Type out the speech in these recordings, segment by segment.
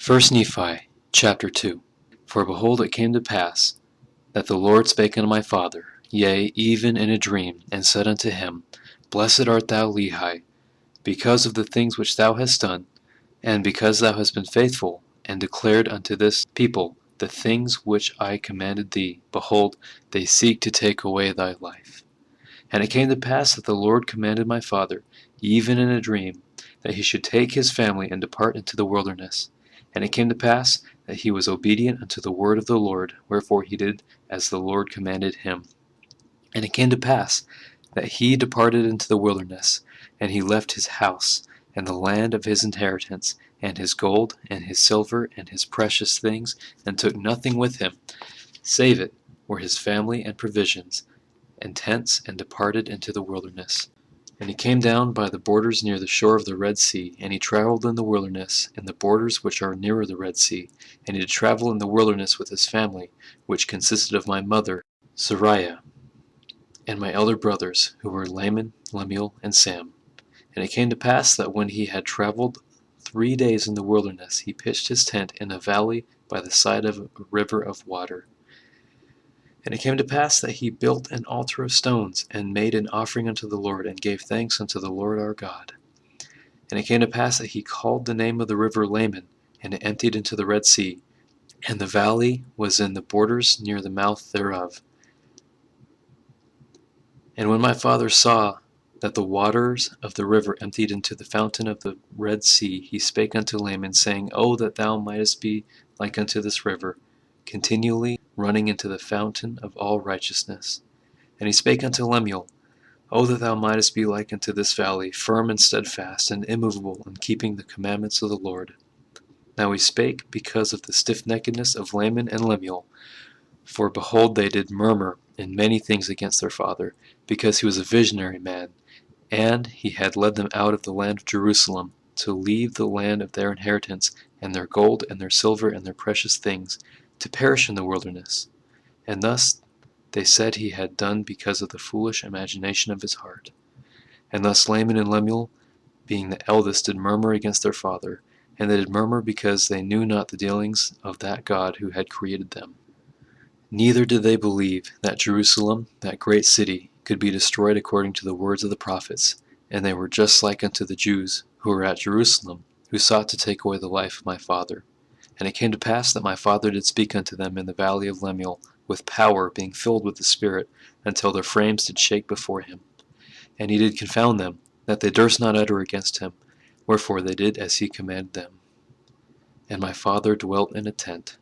1 Nephi chapter 2. For behold, it came to pass that the Lord spake unto my father, yea, even in a dream, and said unto him, Blessed art thou, Lehi, because of the things which thou hast done, and because thou hast been faithful, and declared unto this people the things which I commanded thee. Behold, they seek to take away thy life. And it came to pass that the Lord commanded my father, even in a dream, that he should take his family and depart into the wilderness. And it came to pass that he was obedient unto the word of the Lord, wherefore he did as the Lord commanded him. And it came to pass that he departed into the wilderness, and he left his house, and the land of his inheritance, and his gold, and his silver, and his precious things, and took nothing with him, save it were his family and provisions, and tents, and departed into the wilderness. And he came down by the borders near the shore of the Red Sea, and he traveled in the wilderness, in the borders which are nearer the Red Sea, and he did travel in the wilderness with his family, which consisted of my mother, Sariah, and my elder brothers, who were Laman, Lemuel, and Sam. And it came to pass that when he had traveled 3 days in the wilderness, he pitched his tent in a valley by the side of a river of water. And it came to pass that he built an altar of stones, and made an offering unto the Lord, and gave thanks unto the Lord our God. And it came to pass that he called the name of the river Laman, and it emptied into the Red Sea, and the valley was in the borders near the mouth thereof. And when my father saw that the waters of the river emptied into the fountain of the Red Sea, he spake unto Laman, saying, O that thou mightest be like unto this river, continually running into the fountain of all righteousness. And he spake unto Lemuel, O that thou mightest be like unto this valley, firm and steadfast, and immovable, in keeping the commandments of the Lord. Now he spake because of the stiffneckedness of Laman and Lemuel, for behold, they did murmur in many things against their father, because he was a visionary man, and he had led them out of the land of Jerusalem, to leave the land of their inheritance, and their gold, and their silver, and their precious things, to perish in the wilderness. And thus they said he had done because of the foolish imagination of his heart. And thus Laman and Lemuel, being the eldest, did murmur against their father, and they did murmur because they knew not the dealings of that God who had created them. Neither did they believe that Jerusalem, that great city, could be destroyed according to the words of the prophets, and they were just like unto the Jews who were at Jerusalem, who sought to take away the life of my father. And it came to pass that my father did speak unto them in the valley of Lemuel, with power, being filled with the Spirit, until their frames did shake before him. And he did confound them, that they durst not utter against him, wherefore they did as he commanded them. And my father dwelt in a tent.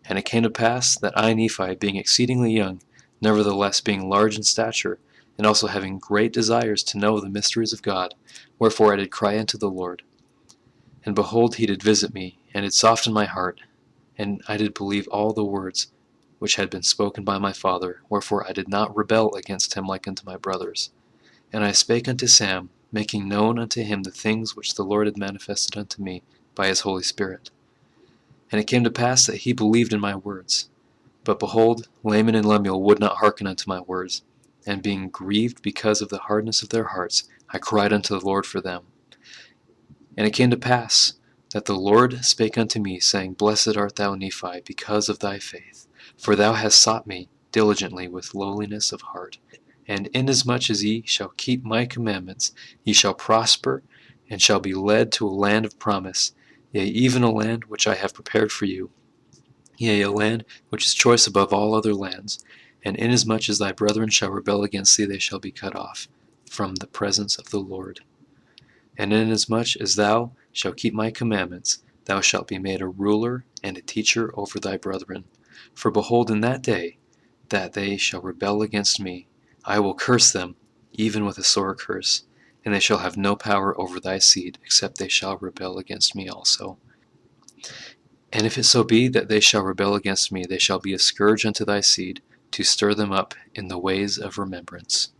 And it came to pass that I, Nephi, being exceedingly young, nevertheless being large in stature, and also having great desires to know the mysteries of God, wherefore I did cry unto the Lord. And behold, he did visit me, and did soften my heart, and I did believe all the words which had been spoken by my father, wherefore I did not rebel against him like unto my brothers. And I spake unto Sam, making known unto him the things which the Lord had manifested unto me by his Holy Spirit. And it came to pass that he believed in my words. But behold, Laman and Lemuel would not hearken unto my words, and being grieved because of the hardness of their hearts, I cried unto the Lord for them. And it came to pass that the Lord spake unto me, saying, Blessed art thou, Nephi, because of thy faith, for thou hast sought me diligently with lowliness of heart. And inasmuch as ye shall keep my commandments, ye shall prosper, and shall be led to a land of promise, yea, even a land which I have prepared for you, yea, a land which is choice above all other lands. And inasmuch as thy brethren shall rebel against thee, they shall be cut off from the presence of the Lord. And inasmuch as thou shalt keep my commandments, thou shalt be made a ruler and a teacher over thy brethren. For behold, in that day that they shall rebel against me, I will curse them, even with a sore curse, and they shall have no power over thy seed, except they shall rebel against me also. And if it so be that they shall rebel against me, they shall be a scourge unto thy seed, to stir them up in the ways of remembrance.